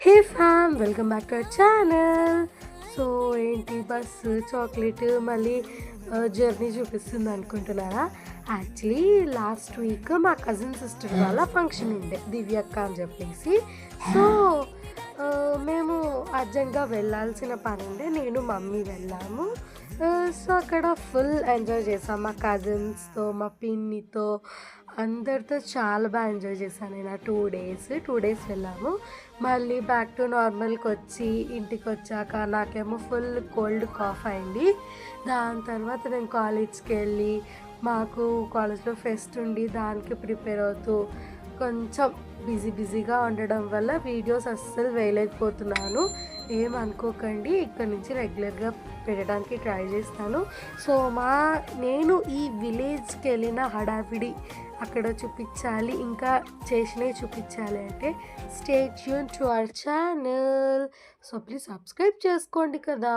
Hey fam, welcome back to our channel. So ఏంటి bus chocolate మళ్ళీ journey చూపిస్తుంది అనుకుంటున్నారా? యాక్చువల్లీ లాస్ట్ వీక్ మా కజిన్ సిస్టర్ వాళ్ళ ఫంక్షన్ ఉండే, దివ్యక్క అని చెప్పేసి. సో మేము అర్జెంట్గా వెళ్ళాల్సిన పని ఉండే, నేను మమ్మీ వెళ్ళాము. సో అక్కడ ఫుల్ ఎంజాయ్ చేసాం, మా కజిన్స్తో మా పిన్నితో అందరితో చాలా బాగా ఎంజాయ్ చేశాను నేను. 2 డేస్ వెళ్ళాము. మళ్ళీ బ్యాక్ టు నార్మల్కి వచ్చి ఇంటికి వచ్చాక నాకేమో ఫుల్ కోల్డ్ కాఫ్ అయింది. దాని తర్వాత నేను కాలేజ్కి వెళ్ళి, మాకు కాలేజ్లో ఫెస్ట్ ఉండి దానికి ప్రిపేర్ అవుతూ కొంచెం బిజీగా ఉండడం వల్ల వీడియోస్ అస్సలు వేయలేకపోతున్నాను. ఏమనుకోకండి, ఇక్కడ నుంచి రెగ్యులర్గా పెట్టడానికి ట్రై చేస్తాను. సో నేను ఈ విలేజ్కి వెళ్ళిన హడావిడి అక్కడ చూపించాలి, ఇంకా చేసినవి చూపించాలి అంటే stay tune to our channel. So please subscribe చేసుకోండి కదా.